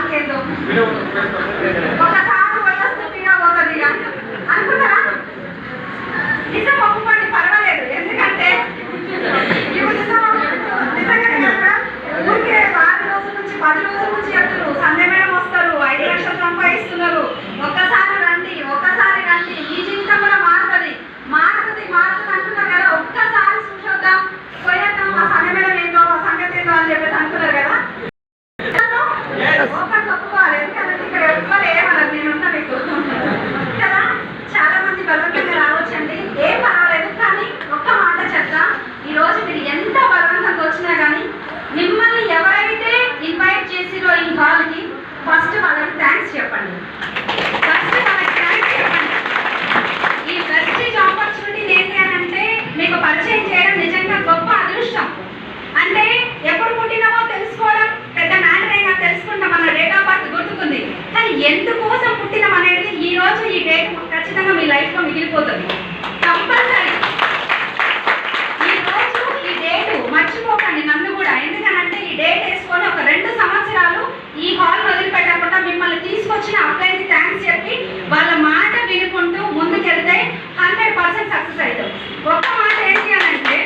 నాకేందో ఒకసారి వయస్సుగా పోతుంది ఇక అనుకుంటారా? నిజం ఒప్పుకోండి, పర్వాలేదు. ఎందుకంటే ఇప్పుడు నిజంగా ఊరికే 6 రోజుల నుంచి 10 రోజుల నుంచి చెప్తారు, సండే మేడం వస్తారు, 5 లక్షలు సంపాదిస్తున్నారు, ఒక్కసారి రండి మీ జీవితం కూడా మారుతుంది అంటున్నారు కదా. ఒక్కసారి చూసొద్దాం, పోయేద్దాం, మా సండే మేడం ఏందో సంగతి ఏందో అని చెప్పేసి అంటున్నారు కదా. ఒప్పుకోవాలి, ఎందుకంటే ఇక్కడ ఎవ్వరు ఏమన్నారు, నేనున్నా మీకు కదా. చాలా మంది బలవంతంగా రావచ్చండి, ఏం పర్వాలేదు. కానీ ఒక్క మాట చెప్తా, ఈరోజు మీరు ఎంత బలవంతంగా వచ్చినా కానీ మిమ్మల్ని ఎవరైతే ఇన్వైట్ చేసిరో ఈ హాల్కి ఫస్ట్ వాళ్ళకి థ్యాంక్స్ చెప్పండి. ఈ ప్రెస్టీజ్ ఆపర్చునిటీ ఏంటి అని అంటే మీకు పరిచయం చేయడం నిజంగా గొప్ప అదృష్టం. అంటే ఎప్పుడు పుట్టినామో తెలుసుకోవడం పెద్ద మ్యాటరేగా తెలుసుకుంటాం, మన డేట్ ఆఫ్ బర్త్ గుర్తుకుంది. కానీ ఎందుకోసం పుట్టినాం అనేది ఈ రోజు ఈ డేట్ ఖచ్చితంగా మీ లైఫ్లో మిగిలిపోతుంది కంపల్సరీ. ఈ రోజు ఈ డేట్ మర్చిపోకండి, నన్ను కూడా. ఎందుకనంటే ఈ డేట్ వేసుకొని ఒక 2 సంవత్సరాలు ఈ హాల్ వదిలిపెట్టకుండా మిమ్మల్ని తీసుకొచ్చిన అబ్బాయికి థ్యాంక్స్ చెప్పి వాళ్ళ మాట వినుకుంటూ ముందుకెళ్తే 100% సక్సెస్ అవుతాం. ఒక్క మాట ఏంటి అని అంటే,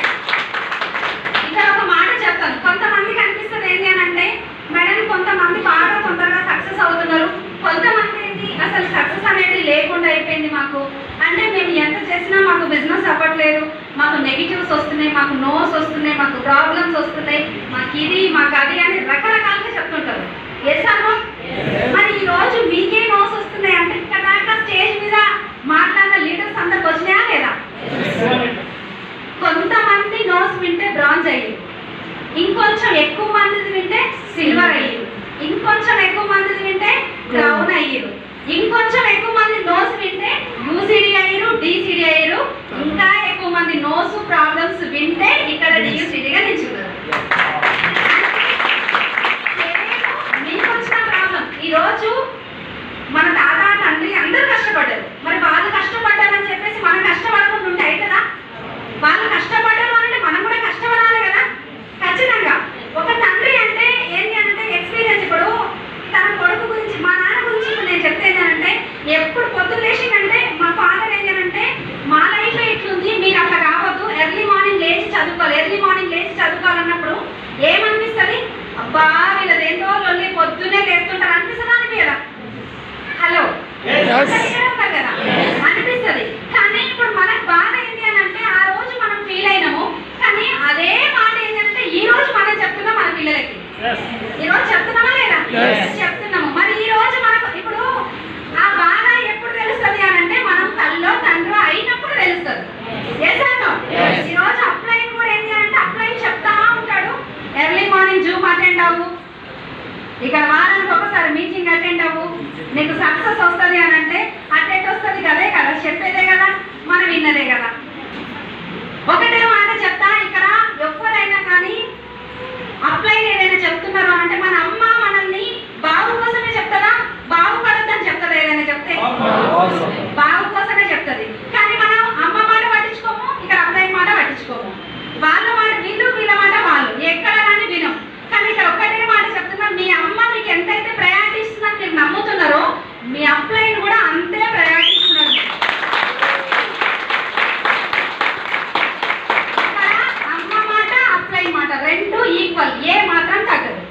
ఇక్కడ ఒక మాట చెప్తాను. కొంతమందికి అనిపిస్తుంది ఏంటి అని అంటే, మేడం కొంతమంది బాగా తొందరగా సక్సెస్ అవుతున్నారు, కొంతమంది ఏంటి అసలు సక్సెస్ అనేది లేకుండా అయిపోయింది మాకు. అంటే మేము ఎంత చేసినా మాకు బిజినెస్ అవ్వట్లేదు, మాకు నెగిటివ్స్ వస్తున్నాయి, మాకు నోస్ వస్తున్నాయి, మాకు ప్రాబ్లమ్స్ వస్తున్నాయి, మాకు ఇది మాకు అది అని రకరకాలుగా చెప్తుంటారు. ఎస్ అమ్మా? మరి ఈ రోజు మీకే నోస్ వస్తున్నాయి అంటే ఇక్కడ దాకా స్టేజ్ మీద మాట్లాడిన లీడర్స్ అందరికి వచ్చినాయా లేదా? కొంతమంది నోస్ వింటే బ్రాంజ్ అయ్యింది, ఇంకొంచెం ఎక్కువ మందిది వింటే సిల్వర్ అయ్యారు, ఇంకొంచెం ఎక్కువ మందిది వింటే బ్రౌన్ అయ్యారు, ఇంకొంచెం ఎక్కువ మంది నోస్ వింటే యూసిడి అయ్యారు, డిసిడి అయ్యారు, ఇంకా ఎక్కువ మంది నోస్ ప్రాబ్లమ్స్ వింటే ఇక్కడ డియూసిడిగా నిల్చున్నారు. మీకు వచ్చిన ప్రాబ్లం ఈరోజు మన తాత తండ్రి అందరూ కష్టపడ్డారు, మరి వాళ్ళు కష్టపడ్డారని చెప్పేసి మనం కష్టపడకుండా ఉంటే అవుతుందా? వాళ్ళు కష్టపడ్డారు అంటే మనం కూడా కష్టపడాలి కదా ఖచ్చితంగా. ఒక తండ్రి అంటే ఏంటి అంటే ఎక్స్పీరియన్స్. ఇప్పుడు తన కొడుకు గురించి, మా నాన్న గురించి ఇప్పుడు నేను చెప్తేది అంటే, ఎప్పుడు పొద్దున్న లేచిందంటే మా ఫాదర్ ఏంటి అంటే, మా లైఫ్ ఇట్లుంది, మీరు అట్లా కావద్దు, ఎర్లీ మార్నింగ్ లేచి చదువుకోవాలన్నప్పుడు ఏమనిపిస్తుంది? అబ్బా వీళ్ళదేంటో లొల్లి, పొద్దునే లేస్తుంటారు అనిపిస్తుందా అనిపించదా? హలో ఉంటారు కదా అనిపిస్తుంది. కానీ ఇప్పుడు మనకు బాధ ఏంటి అని అంటే, ఆ రోజు మనం ఫీల్ అయినాము, కానీ అదే మాట ఏంటంటే ఈ రోజు మనం చెప్తున్నాం మన పిల్లలకి. ఈ రోజు చెప్తున్నామా లేదా? చెప్తున్నాము. మరి ఈ రోజు మనకు ఇప్పుడు ఆ బాధ ఎప్పుడు తెలుస్తుంది అని అంటే, మనం తల్లో తండ్రి అయినప్పుడు తెలుస్తుంది. ఈ రోజు అప్లైన్ కూడా ఏంటి అంటే, అప్లైన్ చెప్తా ఉంటాడు, ఎర్లీ మార్నింగ్ జూమ్ అటెండ్ అవ్వు, ఇక్కడ వారానికి ఒకసారి మీటింగ్ అటెండ్ అవ్వు, నీకు సక్సెస్ వస్తుంది అని అంటే అటెండ్ వస్తుంది కదే కదా, చెప్పేదే కదా, మనం విన్నదే కదా. ఒకటే మాట చెప్తా, ఇక్కడ ఎవరైనా కానీ అప్లైన్ ఏదైనా చెప్తున్నారు అంటే మన అమ్మ మనల్ని బాగు కోసమే చెప్తుందా, బాగుపడద్దని చెప్తుందా? ఏదైనా చెప్తే బాగు కోసమే చెప్తుంది. కానీ మనం అమ్మ మాట పట్టించుకోము, ఇక్కడ అప్లైన్ మాట పట్టించుకోము. వాళ్ళ మాట వీళ్ళు, వీళ్ళ మాట వాళ్ళు, ఎక్కడ కానీ వినం. కానీ ఇక్కడ ఒక్కటే మాట చెప్తున్నా, మీ అమ్మ మీకు ఎంతైతే ప్రయారిటీ ఇస్తుందని మీరు నమ్ముతున్నారో, మీ అప్లైన్ కూడా అంతే ప్రయారిటీ ఇస్తున్నారు. అమ్మ మాట అప్లైన్ మాట 2 ఈక్వల్, ఏ మాత్రం తగ్గదు.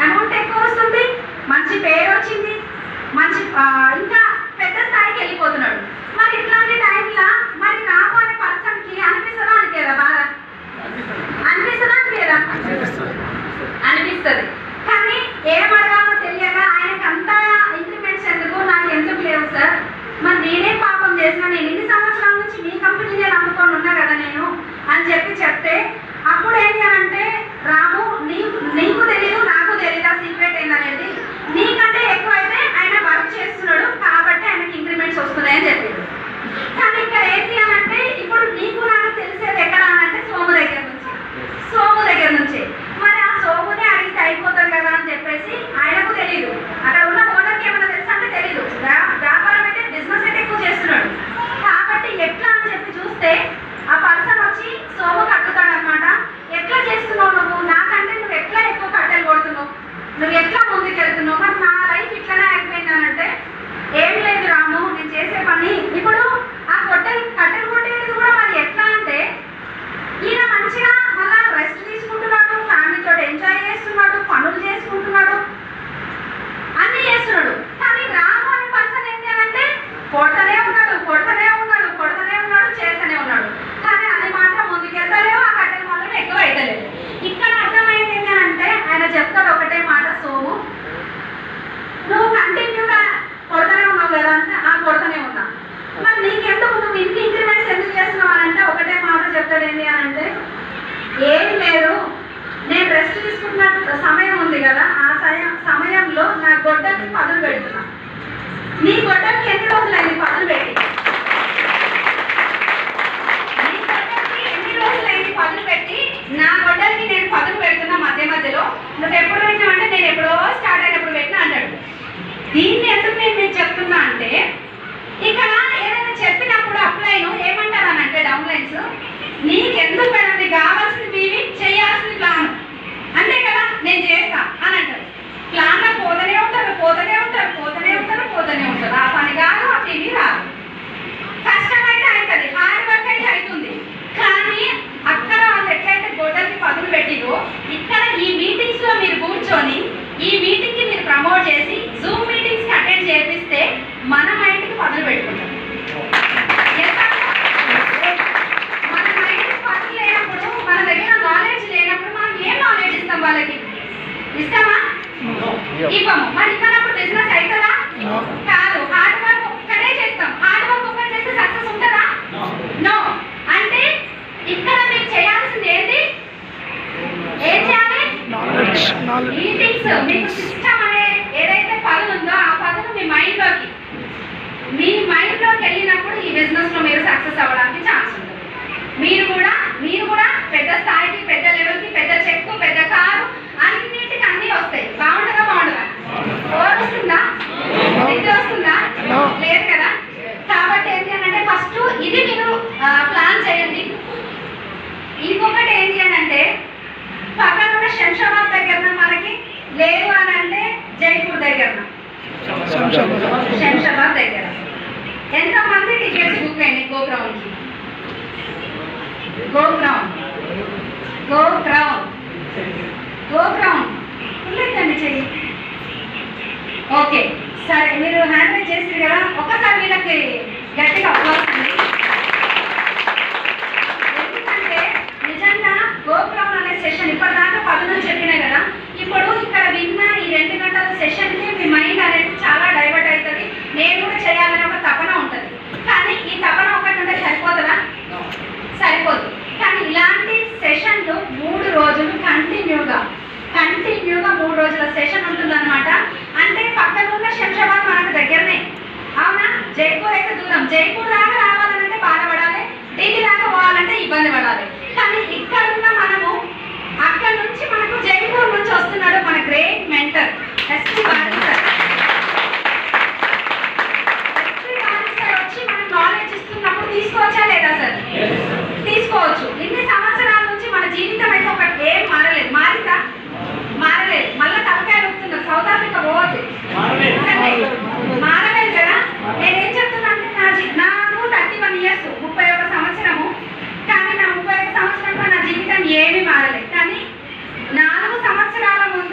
అమౌంట్ ఎక్కువ వస్తుంది, మంచి పేరు వచ్చింది, మంచి ఇంకా పెద్ద స్థాయికి వెళ్ళిపోతున్నాడు. మరి ఇట్లాంటి టైంలో మరి రాము అనే పర్సన్కి అనిపిస్తుందా అనిపించదా? బాగా అనిపిస్తుందా అనిపించదా? అనిపిస్తుంది. కానీ ఏం అడగాలో తెలియక ఆయనకు అంతా ఇంక్రిమెంట్స్ ఎందుకు, నాకు ఎందుకు లేవు సార్, మరి నేనే పాపం చేసిన, నేను ఇన్ని సంవత్సరాల నుంచి మీ కంపెనీనే నమ్ముకొని ఉన్నా కదా నేను అని చెప్తే అప్పుడు ఏంటి అని అంటే, రాము నీకు తెలియదు నాకు తెలియదు ఆ సీక్రెట్ ఏంటనేది, నీకంటే ఎక్కువ అయితే ఆయన వర్క్ చేస్తున్నాడు కాబట్టి ఆయనకి ఇంక్రిమెంట్స్ వస్తున్నాయి అని చెప్పింది. కానీ ఇక్కడ ఏంటి అని అంటే, ఇప్పుడు నీకు నాకు తెలిసేది ఎక్కడ అని అంటే సోము దగ్గర నుంచి మరి ఆ సోమునే అడిగితే అయిపోతుంది కదా అని చెప్పేసి ఆయనకు తెలియదు, అక్కడ ఉన్న ఓనర్కి ఏమైనా తెలుసా అంటే తెలియదు. వ్యాపారం అయితే బిజినెస్ అయితే ఎక్కువ చేస్తున్నాడు కాబట్టి ఎట్లా అని చెప్పి చూస్తే ఆ పర్సన్ వచ్చి సోముకు అడుగుతాడు అనమాట, ఎట్లా చేస్తున్నావు నువ్వు, నాకంటే నువ్వు ఎట్లా ఎక్కువ కట్టెలు కొడుతున్నావు, నువ్వు ఎట్లా ముందుకు వెళ్తున్నావు, మరి నా లైఫ్ ఇట్లానే అయిపోయిందనంటే, ఏం లేదు రాము నేను చేసే పని ఇప్పుడు ఆ కట్టెలు కొట్టేది కూడా మరి ఎట్లా అంటే, ఈయన మంచిగా మళ్ళా రెస్ట్ తీసుకుంటున్నాడు, ఫ్యామిలీతో ఎంజాయ్ చేస్తున్నాడు, పనులు చేసుకుంటున్నాడు, అన్నీ చేస్తున్నాడు. కానీ రాము అనే పర్సన్ ఏంటి అంటే కొడతనే ఉన్నాడు చేస్తూనే ఉన్నాడు. కానీ అది మాత్రం ముందుకెళ్తలేవు, ఆ కట్టెలు మాత్రం ఎక్కువ అవుతలేదు. ఇక్కడ అర్థమైంది ఏంటంటే ఆయన చెప్తాడు ఒకటే మాట, సోము నువ్వు కంటిన్యూగా కొడతనే ఉన్నావు కదా అంటే కొడతనే ఉన్నా, మరి నీకెందుకు నువ్వు ఇన్ని ఇంక్రిమెంట్స్ ఎందుకు చేస్తున్నావు అని అంటే ఒకటే మాట చెప్తాడు. ఏంటి అని అంటే, ఏం లేదు నేను రెస్ట్ తీసుకుంటున్న సమయం ఉంది కదా, ఆ సమయంలో నా గొడ్డకి పదులు పెడుతున్నా. నీ గొడ్డకి ఎన్ని రోజులైంది పదులు పెట్టి? నా గొడ్డలకి నేను పదులు పెడుతున్నా మధ్యలో. నువ్వు ఎప్పుడు పెట్టినావు అంటే నేను ఎప్పుడో స్టార్ట్ అయినప్పుడు పెట్టినా అంటాడు. దీన్ని ఎందుకు నేను మీకు చెప్తున్నా అంటే, ఇక్కడ ఏదైనా చెప్పినప్పుడు అప్లైను ఏమంటారనంటే డౌన్ లైన్స్, నీకెందుకు పెడది కావాల్సింది మీవి చేయాల్సింది ప్లాన్ అంతే కదా నేను చేస్తా అని అంటారు. ప్లాన్లో పోతూనే ఉంటారు, ఆ పని కాదు ఆ టీవీ రాదు. కష్టమైతే అవుతుంది, హార్డ్ వర్క్ అయితే అవుతుంది. కానీ అక్కడ వాళ్ళు ఎట్లయితే గొడ్డలకి పదులు పెట్టిరో, ఇక్కడ ఈ మీటింగ్స్ లో మీరు కూర్చొని ఈ మీటింగ్ కి మీరు ప్రమోట్ చేసి జూమ్ మీటింగ్స్ అటెండ్ చేపిస్తే మన మైండ్కి పదులు పెట్టుకుంటాం. మన మైండ్కి పదులు లేనప్పుడు, మన దగ్గర నాలెడ్జ్ లేనప్పుడు మనం ఏం నాలెడ్జ్ ఇస్తాం వాళ్ళకి? ఇస్తామా? ఇవ్వము. మరి ఇవ్వనప్పుడు బిజినెస్ అవుతుందా? కాదు. హార్డ్ వర్క్ ఒక్కడే చేస్తాం. హార్డ్ వర్క్ ఒక్కడే చేస్తే సక్సెస్ ఉంటుందా? నో. అంటే ఇక్కడ మీరు చేయాల్సింది ఏంటి? ఏం చేయాలి? మీటింగ్స్. మీకు సిస్టమ్ అనే ఏదైతే పదులు ఉందో ఆ పదులు మీ మైండ్లోకి వెళ్ళినప్పుడు ఈ బిజినెస్ లో మీరు సక్సెస్ అవ్వడానికి ఛాన్స్ ఉంటుంది. మీరు కూడా పెద్ద స్థాయికి, పెద్ద లెవెల్కి, పెద్ద చెక్కు, పెద్ద కారు అన్నిటికీ అన్నీ వస్తాయి. బాగుంటుందా? వస్తుందా? నిద్ర వస్తుందా? లేదు కదా. కాబట్టి ఏంటి అని అంటే ఫస్ట్ ఇది మీరు ప్లాన్ చేయండి. ఇంకొకటి ఏంటి అని అంటే, పక్కన ఉన్న శంషాబాద్ దగ్గర మనకి లేదు అని అంటే జైపూర్ దగ్గర, శంషాబాద్ దగ్గర ఎంతమంది టికెట్స్ బుక్ అయినాయి గోక్రౌన్కి? గోక్రౌన్ లేదండి చెయ్యి. ఓకే సరే, మీరు హ్యాండ్ రైజ్ చేస్తారు కదా, ఒకసారి వీళ్ళకి గట్టిగా అవ్వాల్సింది. ఎందుకంటే నిజంగా గోక్రౌన్ అనే సెషన్ ఇప్పటిదాకా 10 నుంచి చెప్పినాయి కదా, ఇప్పుడు ఇక్కడ విన్న ఈ 2 గంటల సెషన్కి మీ మైండ్ అనేది చాలా డైవర్ట్ అవుతుంది. నేను కూడా చేయాలని ఒక తపన ఉంటుంది. కానీ ఈ తపన ఒకటి ఉంటే సరిపోతుందా? సరిపోదు. కానీ ఇలాంటి సెషన్లు 3 రోజులు కంటిన్యూగా 3 రోజుల సెషన్ ఉంటుందన్నమాట. అంటే పక్కన ఉన్న శంషాబాద్ మనకు దగ్గరనే, అవునా? జైపూర్ అయితే దూరం. జైపూర్ దాకా రావాలంటే బాధపడాలి, ఢిల్లీ దాకా పోవాలంటే ఇబ్బంది పడాలి. కానీ ఇక్కడ ఉన్న మనము అక్కడ నుంచి మనకు జైపూర్ నుంచి వస్తున్నాడు మన great mentor SP Balaji sir. వచ్చి మనకు నాలెడ్జ్ ఇస్తున్నప్పుడు తీసుకోవచ్చా లేదా సార్? తీసుకోవచ్చు. ఇన్ని సంవత్సరాల నుంచి మన జీవితం అయితే ఒకటి ఏం మారలేదు. మారిందా? మారలేదు. మళ్ళీ తలకాయలు వస్తున్నారు. సౌత్ ఆఫ్రికా పోవద్దు, మారలేదు కదా. నేనేం చెప్తున్నా అంటే నాకు 31 years, 31 సంవత్సరము. కానీ నా 31 సంవత్సరంలో నా జీవితం ఏమీ మారలేదు. కానీ 4 సంవత్సరాల ముందు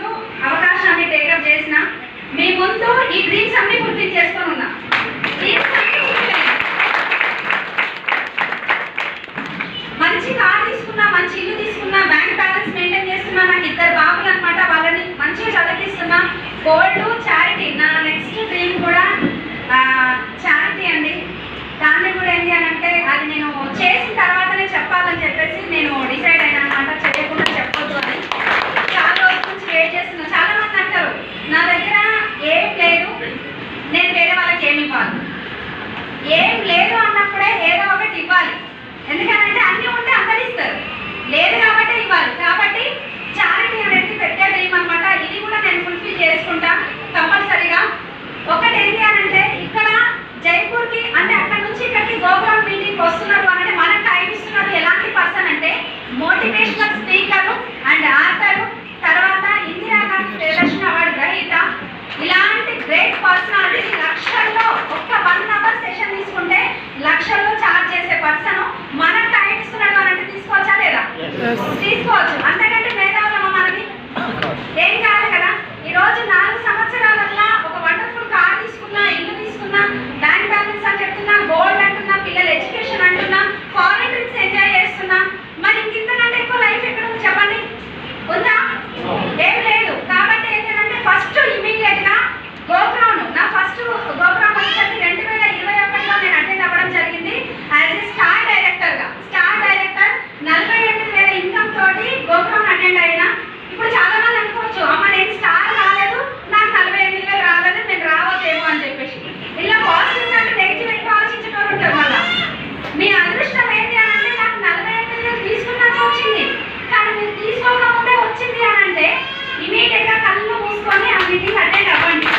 మీటింగ్ అటెండ్ అవ్వండి.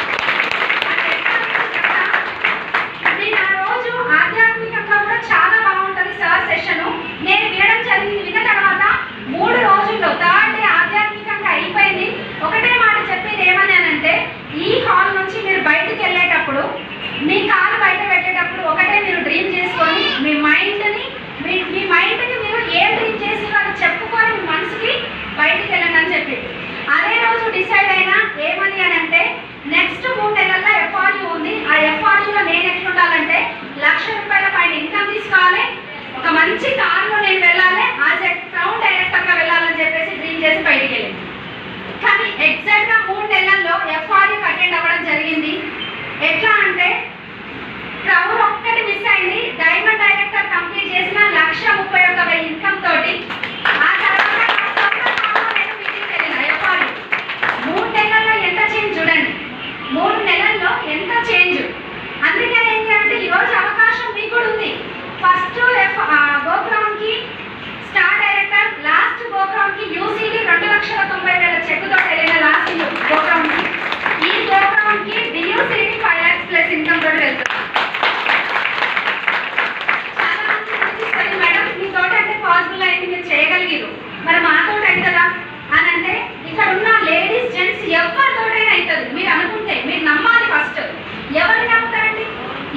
నేను ఆ రోజు ఆధ్యాత్మికంగా కూడా చాలా బాగుంటుంది సార్ సెషన్. నేను వినడం జరిగింది. విన్న తర్వాత 3 రోజుల్లో థర్డ్ డే ఆధ్యాత్మికంగా అయిపోయింది. ఒకటే మాట చెప్పేది ఏమన్నానంటే, ఈ హాల్ నుంచి మీరు బయటకు వెళ్ళేటప్పుడు మీ కాలు బయట పెట్టేటప్పుడు ఒకటే మీరు డ్రీమ్ చేసుకొని మీ మైండ్కి మీరు ఏం డ్రీమ్ చేసినా అని చెప్పుకొని మీ మనసుకి బయటికి వెళ్ళండి అని చెప్పి అదే రోజు డిసైడ్ అయినా ఏమని అని అంటే, నెక్స్ట్ 3 నెలల్లో ఎఫ్ఆర్యూ ఉంది. ఆ ఎఫ్ఆర్యూలో నేను ఎట్లుండాలంటే ₹1,00,000 పైన ఇన్కమ్ తీసుకోవాలి, ఒక మంచి కార్లో నేను వెళ్ళాలి, యాజ్ ఎ క్రౌన్ డైరెక్టర్గా వెళ్ళాలని చెప్పేసి డ్రీమ్ చేసి బయటికి వెళ్ళింది. కానీ ఎగ్జాక్ట్గా 3 నెలల్లో ఎఫ్ఆర్యూ అటెండ్ అవ్వడం జరిగింది. ఎట్లా అంటే క్రౌన్ ఒక్కటి మిస్ అయింది. డైమండ్ డైరెక్టర్ కంప్లీట్ చేసిన ₹1,31,000 ఇన్కమ్ తోటి ఆ తర్వాత నేను మీటింగ్కి వెళ్ళిన ఎఫ్ఆర్యూ. 3 నెలల్లో ఎంత చేంజ్ చూడండి, 3 నెలల్లో ఎంత చేంజ్. అందుకని ఏం చేయాలంటే ఈరోజు అవకాశం మీకు కూడా ఉంది. ఫస్ట్ గోగ్రౌండ్కి స్టార్ డైరెక్టర్, లాస్ట్ గోగ్రౌండ్కి యూసీడీ 2,90,000 చెక్కుతో వెళ్ళిన లాస్ట్ గోగ్రౌండ్కి. ఈ గోగ్రౌండ్కి డియూసీడీ 5 lakhs ప్లస్ ఇన్కమ్ తోటి వెళ్తుంది. చాలా మంది అనిపిస్తుంది, మేడం మీతోటి అంటే పాసిబుల్ అయింది, మీరు చేయగలిగారు, మరి మాతో అవుతుందా అని అంటే, ఇక్కడ ఉన్న లేడీస్ జెంట్స్ ఎవరితోటైనా అవుతుంది. మీరు అనుకుంటే మీరు నమ్మాలి. ఫస్ట్ ఎవరిని నమ్ముతారండి?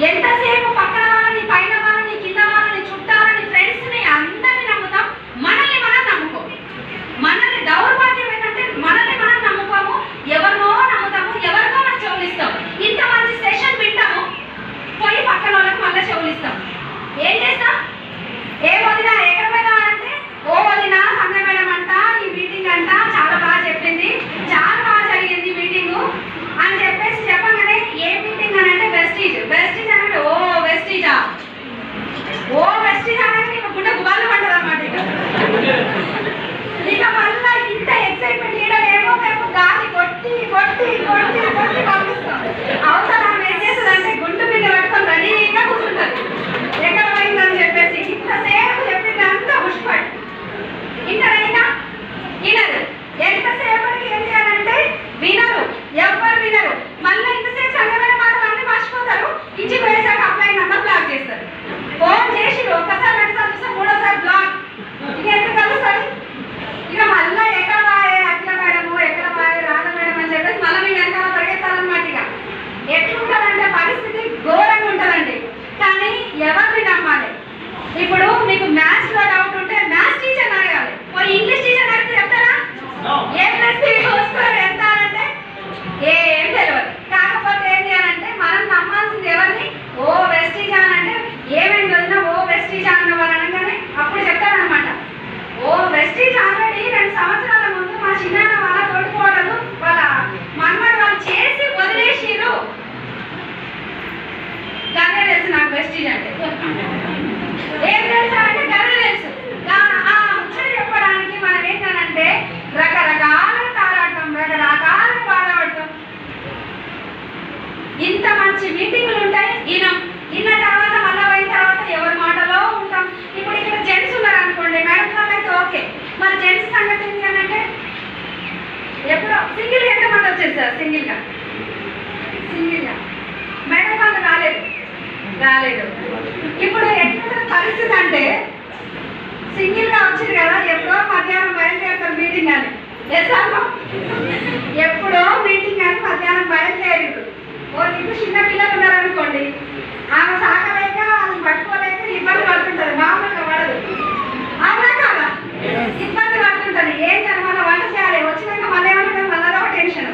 ఎంతసేపు పక్కన వాళ్ళని, పైన వాళ్ళని, కింద వాళ్ళని, చుట్టాలని, ఫ్రెండ్స్ని అందరినీ నమ్ముతాం. మనల్ని మనం నమ్ముకోము. మనల్ని దౌర్భాగ్యం ఏంటంటే మనల్ని మనం నమ్ముకోము, ఎవరినో నమ్ముతాము, ఎవరికో మనం చెవులిస్తాం. ఇంత మంచి సెషన్ వింటాము, పోయి పక్కన వాళ్ళకి మళ్ళీ చెవులిస్తాం. ఏం చేస్తాం? ఏ వదినా ఎక్కడ పోయినా అంటే, ఓ వదినా సంధ్య మేడం అంట ఈ మీటింగ్ అంట చాలా బాగా చెప్పింది, చాలా బాగా జరిగింది మీటింగు అని చెప్పేసి చెప్పగానే ఏ మీటింగ్ అని అంటే వెస్టీజ్. వెస్టీజ్ అంటే ఓ వెస్టీజా, ఓ వెస్టీజ్ అనగా నీకు గుండె గుబాలు పడ్డది అన్నమాట. ఇక మళ్ళీ ఇంత ఎక్సైట్మెంట్ ఏమో మేము గాలి కొట్టి కొట్టి కొట్టి కొట్టి పంపిస్తాం. అవసరం ఏం చేస్తుందంటే గుండు మీద పట్టుకొని రెడీగా కూర్చుంటుంది, ఎక్కడ పోయిందని చెప్పేసి. ఇంతసేపు చెప్పింది అంతా పుష్పడి ఇంటరైనా వినరు. ఎంతసేపటికి ఏం చేయాలంటే వినరు, ఎవ్వరు వినరు. మళ్ళీ ఇంతసేపు సంగమైన మాటలు అన్ని మర్చిపోతారు. ఇంటికి పోయేసాక అప్లై నెంబర్ బ్లాక్ చేస్తారు. ఫోన్ చేసి ఒక్కసారి 2 సార్లు చూస్తే 3వసారి బ్లాక్. ఇక ఎందుకు కలుస్తుంది? ఇక మళ్ళీ ఎక్కడ బాయే అట్లా మేడము, ఎక్కడ బాయే రాధ మేడం అని చెప్పేసి మళ్ళీ మీ వెనకాల పరిగెత్తాలన్నమాట. ఇక ఎట్లుంటుందంటే పరిస్థితి ఘోరంగా ఉంటుందండి. కానీ ఎవరిని నమ్మాలి? ఇప్పుడు మీకు మ్యాథ్స్ లో డౌట్ ఉంటే మ్యాథ్స్ టీచర్ అడగాలి. పోయి ఇంగ్లీష్ టీచర్ అడిగితే చెప్తారా? A+B² ఎంత అంటే ఏం తెలియదు. కాకపోతే ఏం చేయాలంటే మనం నమ్మాల్సింది ఎవరిని? ఓ వెస్టీజ్ అని అంటే ఏమేమి చదివినా ఓ వెస్టీజ్ అన్న వాళ్ళు అనగానే అప్పుడు చెప్తారనమాట. ఓ వెస్టీజ్ ఆల్రెడీ 2 సంవత్సరాల ముందు మా చిన్న వాళ్ళ తోడుకోవడము వాళ్ళ మనమడు వాళ్ళు చేసి వదిలేసిరు. గదే తెలుసు నాకు వెస్టీజ్ అంటే. ఏం తెలుసా అంటే గదే తెలుసు. ఆ ముచ్చట చెప్పడానికి మనం ఏంటంటే రకరకాల తారాటం, రకరకాల బాధపడతాం. ఇంత మంచి మీటింగులు ఉంటాయి. ఇన్న తర్వాత మళ్ళీ పోయిన తర్వాత ఎవరి మాటలో ఉంటాం. ఇప్పుడు ఇక్కడ జెంట్స్ ఉన్నారు అనుకోండి, మేడం వాళ్ళైతే ఓకే. మరి జెంట్స్ సంగతి ఏంటి అని అంటే ఎప్పుడో సింగిల్గా ఎంతమంది వచ్చేది సార్? సింగిల్గా మేడం వాళ్ళు రాలేదు. ఇప్పుడు ఎట్లా పరిస్థితి అంటే సింగిల్గా వచ్చింది కదా, ఎప్పుడో మధ్యాహ్నం బయలుదేరుతారు మీటింగ్ అని. ఎప్పుడో మీటింగ్ అని మధ్యాహ్నం బయలుదేరారు. ఓ నీకు చిన్న పిల్లలు ఉన్నారనుకోండి, ఆమె సాకలేక వాళ్ళని పట్టుకోలేక ఇబ్బంది పడుతుంటుంది. మామూలుగా పడదు, అవునా కాదా? ఇబ్బంది పడుతుంటుంది. ఏం జరగాల వంట చేయాలి, వచ్చినాక మళ్ళీ ఏమంటుంది, మళ్ళీ ఒక టెన్షన్.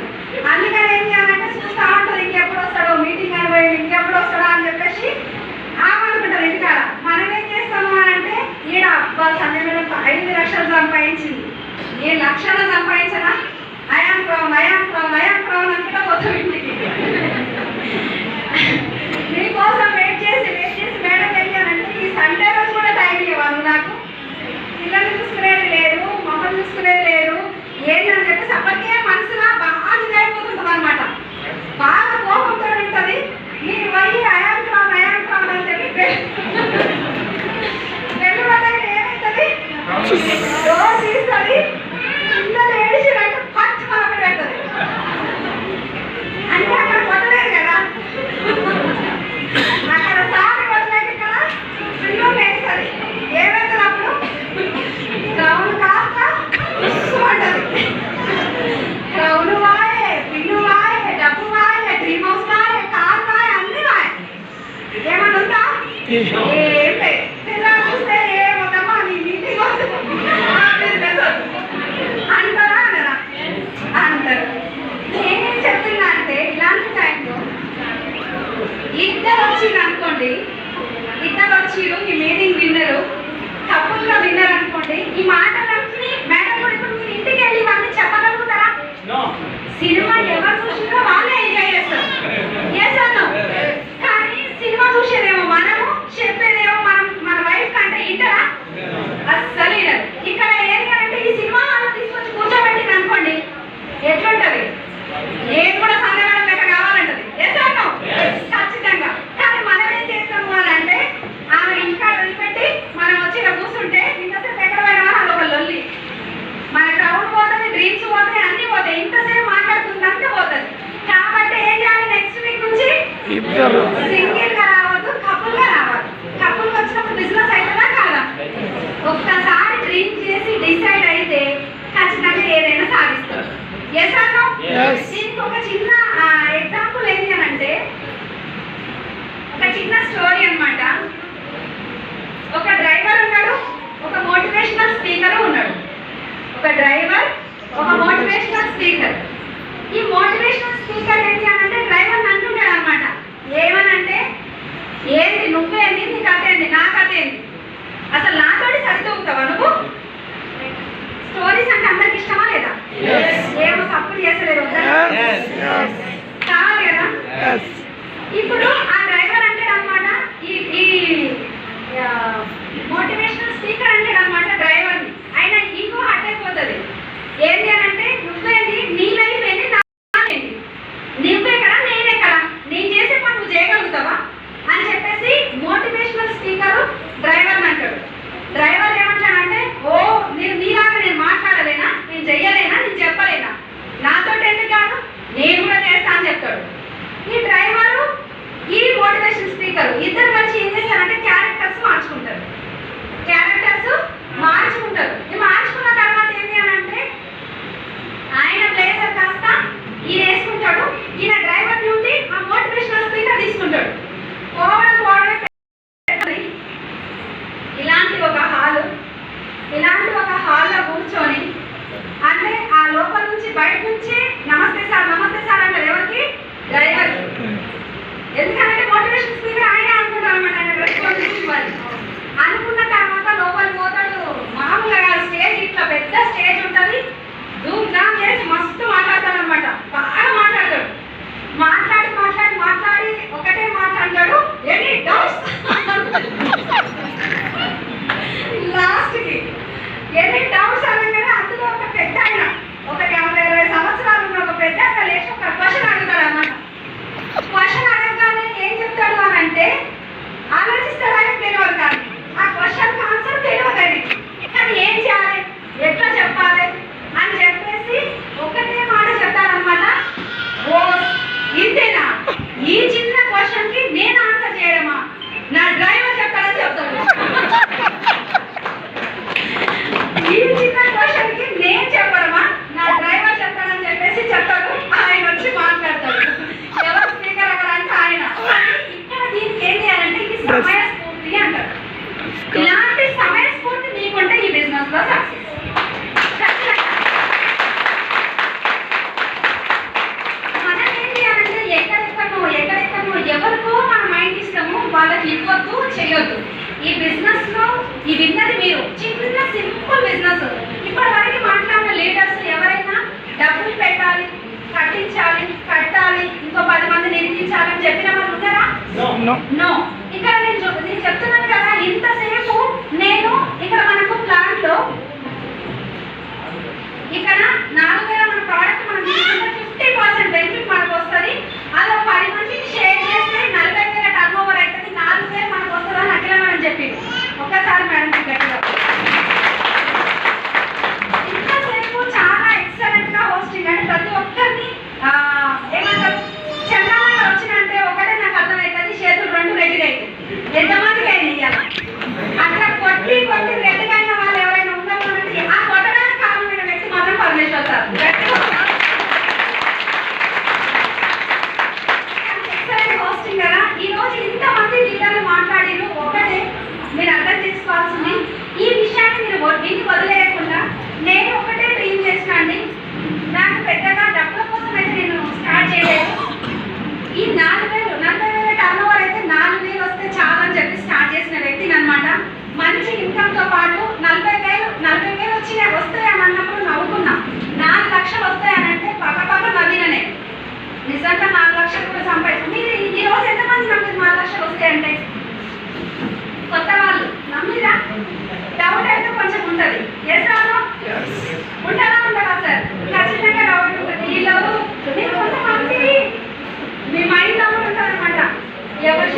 అందుకని ఏం చేయాలంటే చూస్తూ ఉంటుంది, ఇంకెప్పుడు వస్తాడో మీటింగ్ అని పోయి ఇంకెప్పుడు వస్తాడో అని చెప్పేసి ఆమనుకుంటారు ఇంటికాడ. మనం ఏం చేస్తాము అని అంటే ఈడ అబ్బా సంధ్య మేడం 5 లక్షలు సంపాదించింది, ఏ లక్షలు సంపాదించనా, ఐఆమ్ ప్రౌన్ అనుకుంటా పోతాం ఇంటికి. మీకోసం వెయిట్ చేసి మేడం వెళ్ళానంటే ఈ సండే రోజు కూడా టైం ఇవ్వాలి నాకు, పిల్లల్ని చూసుకునేది లేదు, మమ్మల్ని చూసుకునేది లేదు, ఏంటని చెప్పేసి అప్పటికే మనసులో బాగా ఇదైపోతుంటుంది అనమాట. బాగా కోపంతో ఉంటుంది. మీరు పోయి ఐఆమ్ ప్రౌన్ అని చెప్పి వెళ్ళిపోతే ఏమవుతుంది, డోర్ తీస్తుంది, పిల్లలు ఏడిచినట్టు పచ్చి మనకు పెడుతుంది. అనుకోండి, ఇద్దరు వచ్చిరు ఈ మీటింగ్ విన్నరు, కప్పుల్గా విన్నర్ అనుకోండి, ఈ మాటలన్నీ మేడం కూడా ఇప్పుడు మీరు ఇంటికి వెళ్ళి ఇవన్నీ చెప్పగలుగుతారా? సినిమా ఎవరు చూసినా వాళ్ళే ఎంజాయ్ చేస్తారు. కానీ సినిమా చూసేదేమో మనము, చెప్పేదేమో మన వైఫ్ కంటే ఇంటరా? అస్సలు వినరు. ఇక్కడ ఏంటి అంటే ఈ సినిమా వాళ్ళు తీసుకొచ్చి కూర్చోబెట్టింది అనుకోండి, ఎట్లుంటది? నేను కూడా సందేహం లెక్క కావాలంటది. ఖచ్చితంగా. కానీ మనం ఏం చేస్తాము అని అంటే ఆమె ఇంకా వదిలిపెట్టి మనం వచ్చి ఇక్కడ కూర్చుంటే ఇంతసేపు ఎక్కడ పోయినా అది ఒక లొల్లి. మన క్రౌడ్ పోతుంది, డ్రీమ్స్ పోతాయి, అన్ని పోతాయి. ఇంతసేపు మాట్లాడుతుంది అంతే పోతుంది. కాబట్టి ఏం చేయాలి? నెక్స్ట్ వీక్ నుంచి సింగిల్ గా రావద్దు, కపుల్ గా రావాలి. కపుల్ వచ్చినప్పుడు బిజినెస్ అవుతుందా కాదా? ఒక్కసారి డ్రీమ్ చేసి డిసైడ్ అయితే ఖచ్చితంగా ఏదైనా సాధిస్తారు. దీనికి ఒక చిన్న ఎగ్జాంపుల్ ఏంటి అని అంటే, ఒక చిన్న స్టోరీ అన్నమాట. ఒక డ్రైవర్ ఉన్నాడు, ఒక మోటివేషనల్ స్పీకర్ ఉన్నాడు. ఒక డ్రైవర్, ఒక మోటివేషనల్ స్పీకర్. ఈ మోటివేషనల్ స్పీకర్ ఏంటి అని అంటే డ్రైవర్ అంటుంటాడు అనమాట. ఏమనంటే, ఏంటి నువ్వేంది, నీ కథ ఏంది, నా కథ ఏంది, అసలు నాతోటి సరితూగుతావా నువ్వు? స్టోరీస్ అంటే అందరికి ఇష్టమా లేదా? ఏమో సపోర్ట్ చేస్తలేదు కావాలి కదా. ఇప్పుడు ఆ డ్రైవర్ అంటాడు అనమాట, ఈ మోటివేషనల్ స్పీకర్ అంటాడు అనమాట డ్రైవర్ని. ఆయన ఈగో హర్ట్ అయిపోతుంది. ఏంటి అని అంటే, నువ్వేంది, నీ లైఫ్ ఏంది, నా ఏంది, నువ్వెక్కడ నేనెక్కడ, నేను చేసే పని నువ్వు చేయగలుగుతావా అని చెప్పేసి మోటివేషనల్ స్పీకర్ డ్రైవర్ని అంటాడు. డ్రైవర్ ఏమంటాడంటే, ఓ నీలాగా నేను మాట్లాడలేనా, నేను చెయ్యలేనా, నేను చెప్పలేనా, నాతో ఎందుకు కాదు, నేను కూడా చేస్తా అని చెప్తాడు. ఈ డ్రైవరు, ఈ మోటివేషన్ స్పీకర్ ఇద్దరు కలిసి ఏం చేస్తారంటే క్యారెక్టర్స్ మార్చుకుంటారు. ఈ మార్చుకున్న తర్వాత ఏంటి అని అంటే, ఆయన బ్లేజర్ కాస్త ఈయన వేసుకుంటాడు, ఈయన డ్రైవర్ డ్యూటీ ఆ మోటివేషనల్ స్పీకర్ తీసుకుంటాడు. పోవడమే ఇలాంటి ఒక హాల్లో కూర్చొని, అంటే ఆ లోపల నుంచి బయట నుంచి నమస్తే సార్ అంటారు. ఎవరికి? డ్రైవర్. ఎందుకంటే మోటివేషన్ స్పీకర్ ఆయనే అనుకుంటారు అనమాట. ఆయన రెస్పాన్సిబిలిటీ వాళ్ళు అనుకున్న తర్వాత లోపలికి పోతాడు. మామూలుగా స్టేజ్ ఇట్లా పెద్ద స్టేజ్ ఉంటుంది, ధూమ్ ధామ్ చేసి మస్తు మాట్లాడతాడు అనమాట. బాగా మాట్లాడతాడు. మాట్లాడి ఒకటే మాట్లాడతాడు, ఎనీ డౌట్స్ లాస్ట్కి ఎన్ని డౌట్స్ అనగానే అందులో ఒక పెద్ద ఆయన, ఒక 50-60 సంవత్సరాలు ఉన్న ఒక పెద్ద ఆయన లేచి ఒక క్వశ్చన్ అడుగుతాడు అన్నమాట. క్వశ్చన్ అడగగానే ఏం చెప్తాడు అని అంటే, ఆలోచిస్తాడు, ఆయన తెలియదు. కానీ ఆ క్వశ్చన్ ఆన్సర్ తెలియదు ఆయనకి. కానీ ఏం చేయాలి, ఎట్లా చెప్పాలి అని చెప్పేసి ఒకటే మాట చెప్తారనమాట. ఓ ఇంతేనా, ఈ చిన్న క్వశ్చన్ కి నేను ఆన్సర్ చేయడమా, నా డ్రైవర్ చెప్తాడని చెప్తాడు. ఈ చిన్న క్వశ్చన్ కి నేను చెప్పడమా, నా డ్రైవర్ చెప్తాడని చెప్పేసి చెప్తాడు. ఆయన వచ్చి మాట్లాడతాడు. ఎవరు స్పీకర్ అక్కడ అంటే ఆయన. ఇక్కడ దీనికి ఏం చేయాలంటే, ఇది సమయస్ఫూర్తి అంటారు. ఇలాంటి సమయస్ఫూర్తి మీకుంటే ఈ బిజినెస్ లో సక్సెస్. మనం ఏంటి అంటే ఎక్కడెక్కడో ఎవరికో మన మైండ్ ఇస్తాము, వాళ్ళకి ఇవ్వద్దు, చేయొద్దు. ఈ బిజినెస్ లో ఈ విన్నది మీరు. చిన్న సింపుల్ బిజినెస్. ఇప్పటి వరకు మాట్లాడిన లీడర్స్ ఎవరైనా డబ్బులు పెట్టాలి, కట్టాలి, ఇంకో 10 మంది నిర్మించాలని చెప్పిన వాళ్ళు ఉన్నారా? నో. ఇక్కడ నేను చెప్తున్నాను కదా, ఇంతసేపు నేను ఇక్కడ మనకు ప్లాంట్ లో ఇక్కడ 4,000 మన ప్రోడక్ట్ మనం తీసుకుంటే 50% బెనిఫిట్ మనకు వస్తుంది. అది 10 మందికి షేర్ చేస్తే 40,000 టర్న్ ఓవర్ అవుతుంది, 4,000 మనకు వస్తుందని అట్లా మనం చెప్పింది. ఒక్కసారి మేడం గట్టిగా. ఇంతసేపు చాలా ఎక్సలెంట్ గా హోస్టింగ్, అంటే ప్రతి ఒక్కరిని ఏమంటారు, చంద్రబాబు వచ్చినంటే ఒకటే నాకు అర్థమవుతుంది, చేతులు 2 రెడీ అవుతాయి. నిజంగా 4 లక్షలు కూడా సంపాదించారు. మీరు ఈ రోజు ఎంతమంది నమ్మింది 4 లక్షలు వస్తాయంటే? కొత్త వాళ్ళు నమ్మిరా? డౌట్ అయితే కొంచెం ఉంటుంది. చేస్తాను ఉంటారా ఉండరా సార్? ఖచ్చితంగా డౌట్ ఉంటుంది. వీళ్ళు మీరు కొంతమంది మీ మైండ్లో కూడా ఉంటారు అనమాట. ఎవరు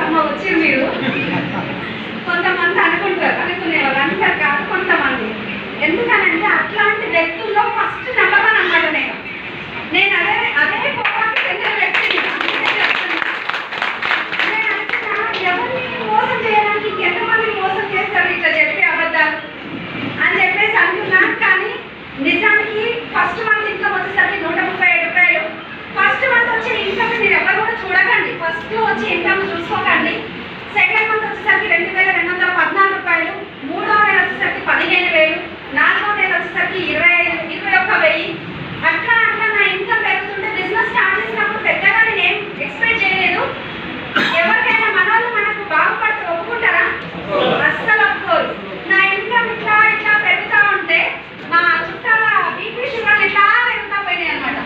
అమ్మ వచ్చి మీరు కొంతమంది అనుకునేవాళ్ళు అంటారు కాదు కొంతమంది. ఎందుకనంటే అట్లాంటి వ్యక్తుల్లో ఫస్ట్ నెంబర్ 1 అనమాట. నేను అదే పోరాకి చెందిన వ్యక్తిని. నేను అనుకున్నా ఎవరిని మోసం చేయడానికి ఎంతమంది మోసం చేస్తారు ఇట్లా చెప్పి అబద్ధాలు అని చెప్పేసి అనుకున్నాను. కానీ నిజానికి ఫస్ట్ మంత్ ఇన్కమ్ వచ్చేసరికి 137 రూపాయలు. ఫస్ట్ మంత్ వచ్చే ఇన్కమ్ మీరు ఎవరు కూడా చూడకండి. ఫస్ట్ వచ్చే ఇన్కమ్ చూసుకోకండి. సెకండ్ మంత్ వచ్చేసరికి 2214 రూపాయలు. మూడో నెల వచ్చేసరికి 15,000. నాలుగో నెల వచ్చేసరికి 21,000. అట్లా నా ఇన్కమ్ పెరుగుతుంటే బిజినెస్ స్టార్ట్ చేసినప్పుడు పెద్దగా నేను ఏం ఎక్స్పెక్ట్ చేయలేదు. ఎవరికైనా మన వాళ్ళు మనకు బాగుపడితే ఒప్పుకుంటారా? అస్సలు ఒప్పుకోరు. నా ఇన్కమ్ ఇట్లా పెరుగుతూ ఉంటే మా చుట్టాల బీపీ షుగర్ ఇట్లా పెరుగుతూ పోయినాయి అనమాట.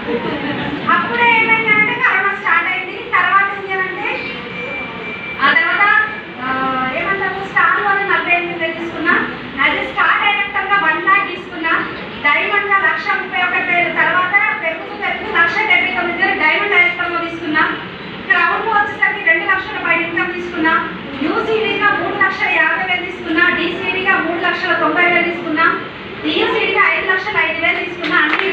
అప్పుడే ఏమైందంటే కరోనా స్టార్ట్ అయింది. తర్వాత ఏంటంటే ఆ తర్వాత ఏమంటారు స్టార్ వాళ్ళు 48,000 తీసుకున్నా. అది స్టార్ డైరెక్టర్గా 1 lakh తీసుకున్నా. డైమండ్గా 1,31,000. తర్వాత పెరుగుతూ 1,79,000 డైమండ్ డైరెక్టర్లో తీసుకున్నా. క్రౌన్లో వచ్చేసరికి 2 లక్షల పైన ఇన్కమ్ తీసుకున్నా. యూసీడీగా 3,50,000 తీసుకున్నా. డీసీడీగా 3,90,000 తీసుకున్నా. టీయూసీడీగా 5,05,000 తీసుకున్నా. అన్ని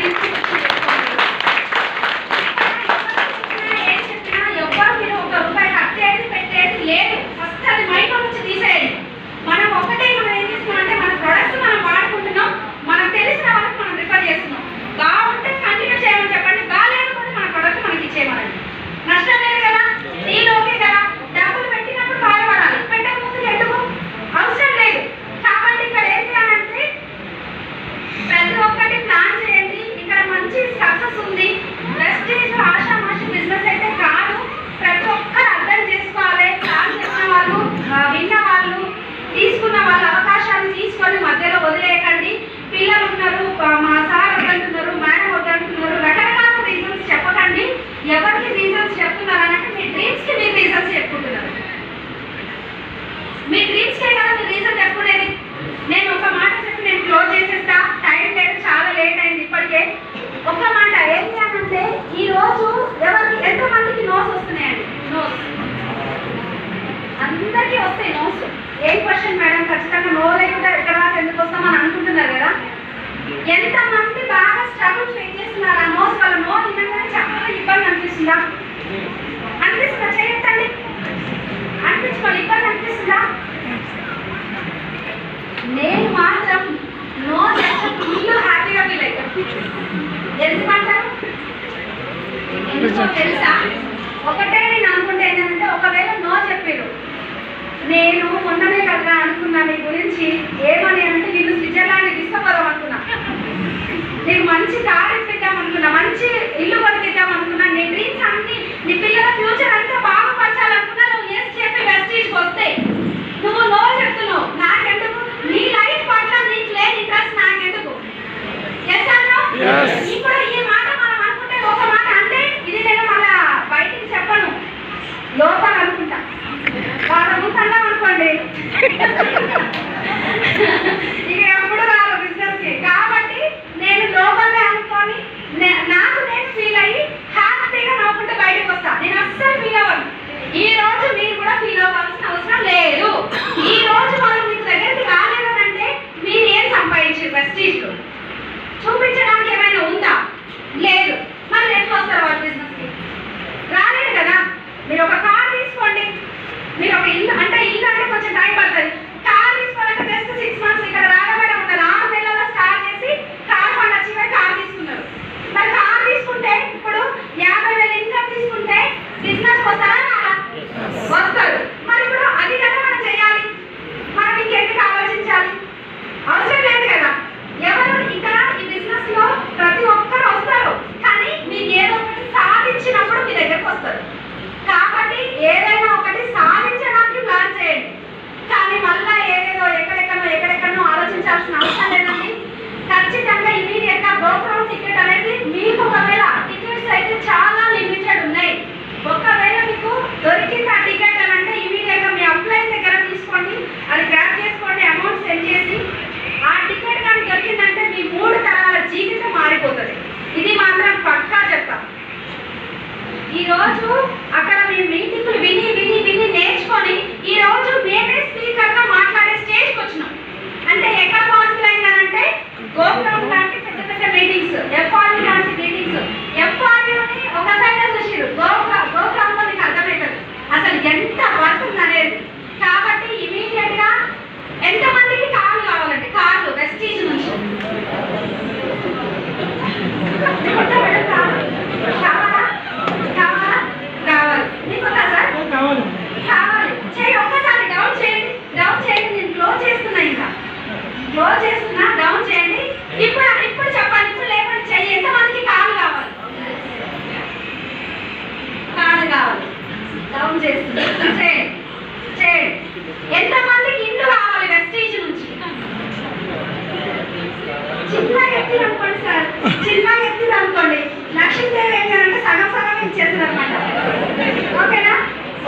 ఏం చెప్పినా ఎవ్వరు మీరు 1 రూపాయి కట్టేది పెట్టేది లేదు. ఫస్ట్ అది మైండ్ నుంచి తీసేయాలి. మనం ఒకటే మనం ఏం చేస్తున్నాం అంటే మన ప్రొడక్ట్స్ మనం వాడుకుంటున్నాం. మనకు తెలిసిన వాళ్ళకి మనం రిఫర్ చేస్తున్నాం. బాగుంటే కంటిన్యూ చేయమని చెప్పండి. బాగాలేకపోతే మన ప్రొడక్ట్ మనకి ఇచ్చేయమనండి. నష్టం లేదు కదా, డీల్ ఓకే కదా. డబ్బులు పెట్టినప్పుడు బాధపడాలి, పెట్టక ముందు ఎందుకు అవసరం లేదు. కాబట్టి ఇక్కడ ఏంటి అని అంటే ప్రతి ఒక్కటి ప్లాన్ చేయండి. ఇక్కడ మంచి సక్సెస్ ఉంది. ప్రెస్టీజ్ ఆషామాషి బిజినెస్ అయితే కాదు. ప్రతి ఒక్కరు అర్థం చేసుకోవాలి. ప్లాన్ చేసిన వాళ్ళు, విన్న వాళ్ళు, తీసుకున్న వాళ్ళ అవకాశాన్ని తీసుకొని మధ్యలో వదిలేయకండి. పిల్లలు ఉన్నారు, మా సార్ వద్దంటున్నారు, మేడం వద్దంటున్నారు, రకరకాల రీజన్స్ చెప్పకండి. ఎవరికి రీజన్స్ చెప్తున్నారు అంటే మీ డ్రీమ్స్కి మీరు రీజన్స్ చెప్పుకుంటున్నారు. మీ డ్రీమ్స్కే కదా మీరు రీజన్ చెప్పుకునేది. నేను ఒక మాట చెప్పి నేను క్లోజ్ చేసేస్తా. టైం లేదు, చాలా లేట్ అయింది ఇప్పటికే. ఒక మాట ఏంటి అంటే ఈరోజు ఎవరికి ఎంతమందికి నోస్ వస్తున్నాయండి? నోస్ అందరికీ వస్తాయి నోస్. ఏం క్వశ్చన్ మేడం? ఖచ్చితంగా నో లేకుండా ఎక్కడ దాకా ఎందుకు వస్తామని అనుకుంటున్నారు కదా. ఎంతమంది బాగా స్ట్రగుల్ ఫేస్ చేస్తున్నారు ఆ నోస్ వల్ల? నో వినగానే చాలా ఇబ్బంది అనిపిస్తుందా? అనిపిస్తుందా? చేయొద్దండి. అనిపించుకోవాలి. ఇబ్బంది అనిపిస్తుందా? నేను మాత్రం నో ఫుల్ హ్యాపీగా ఫీల్ అవుతాను. ఎందుకంటారు? ఎందుకో తెలుసా? ఒకటే నేను అనుకుంటే ఏంటంటే ఒకవేళ నో చెప్పారు, నేను మొన్ననే కదా అనుకున్నా నీ గురించి. ఏమని అంటే నేను స్విట్జర్లాండ్ తీసుకుపోదాం అనుకున్నా, నీకు మంచి కార్ ఇప్పిద్దాం అనుకున్నా, మంచి ఇల్లు కొనిద్దాం అనుకున్నా. నీ డ్రీమ్స్ అన్ని, నీ పిల్లల ఫ్యూచర్ అంతా బాగుపరచాలనుకున్నా. నువ్వు ఏం చెప్పి వెస్టీజ్కి వస్తే నువ్వు నో చెప్తున్నావు. నాకెందుకు? నీ లైఫ్ పట్ల నీకు లేని ఇంట్రెస్ట్ నాకెందుకు? ఇప్పుడు ఈ మాట మనం అనుకుంటే ఒక మాట అంటే ఇది నేను మళ్ళా బయటికి చెప్పను, లోపల అనుకుంటా. వాళ్ళ ముందు అన్నాం అనుకోండి ఇక ఎప్పుడు రాదు బిజినెస్కి. కాబట్టి నేను లోపలే అనుకొని నా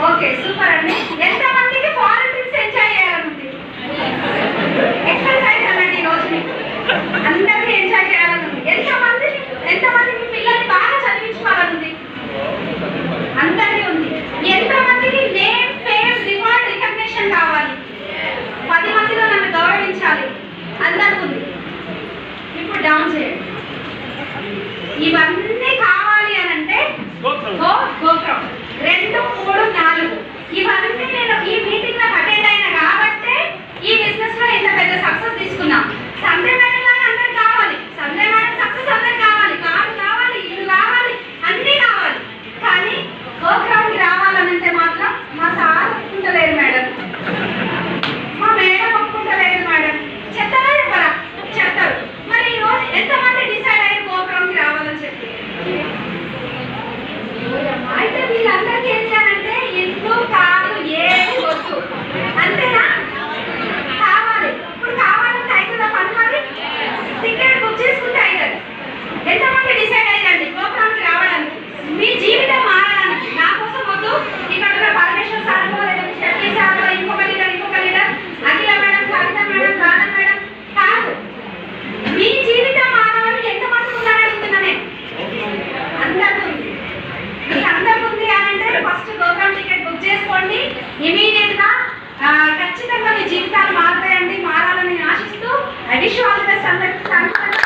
ఓకే సూపర్ అండి. ఎంతమందికి ఫారెన్ ట్రిప్స్ ఎంజాయ్ చేయాలనుంది? ఎక్సర్సైజ్ అనండి ఈ రోజు మీకు అందరికీ ఎంజాయ్ చేయాలనుంది. ఎంతమందికి పిల్లల్ని బాగా చదివించుకోవాలనుంది? అందరికీ ఉంది. ఎంతమందికి నేమ్ ఫేమ్ రివార్డ్ రికగ్నిషన్ కావాలి? 10 మందిలో నన్ను గౌరవించాలి అందరికీ ఉంది. ఇప్పుడు డౌన్ చేయండి. ఇవన్నీ కావాలి అని అంటే గోత్రం 2, 3, 4 ఇవన్నీ నేను ఈ మీటింగ్ లో అటెండ్ అయినా కాబట్టి ఈ బిజినెస్ లో ఇంత పెద్ద సక్సెస్ తీసుకున్నాం. సండే మేడం లాగా అందరికి కావాలి, సండే మేడం సక్సెస్ అందరికి కావాలి, కారు కావాలి, ఇల్లు కావాలి, అన్నీ కావాలి. కానీ గోత్రానికి రావాలనంటే మాత్రం మా సార్ ఒప్పుకుంటలేరు మేడం, మా మేడం ఒప్పుకుంటలేదు మేడం. చెప్తారా చెప్పరా? చెప్తారు. మరి ఈ రోజు ఎంతమంది డిసైడ్ అయ్యి గోపురంకి రావాలని చెప్పి? అయితే వీళ్ళందరికీ ఏం చేయాలంటే ఇల్లు కాదు ఏది వద్దు అంతేనా? కావాలి. ఇప్పుడు కావాలంటే అవుతుందా పని? మరి టికెట్ బుక్ చేసుకుంటే అవుతుంది. ఎంతమంది డిసైడ్ అయ్యండి గోపురానికి రావడానికి, మీ జీవితం మారడానికి? నా కోసం వద్దు, ఇక్కడ ఉన్న పరమేశ్వర్ సార్లో లేదంటే శక్తి సార్లో ఇంకొక లీడర్ అఖిల మేడం, కవిత మేడం, రాధ మేడం కాదు, మీ జీవితం మానవాళ్ళు ఎంతమంది ఉన్నారని అడుగుతున్నా నేను. అందరికీ ఉంది. మీకు అందరికీ ఉంది అని అంటే ఫస్ట్ గోపురం టికెట్ బుక్ చేసుకోండి. ఇమీడియట్ గా ఖచ్చితంగా మీ జీవితాలు మారుతాయండి. మారాలని ఆశిస్తూ I wish you all the best అందరికీ.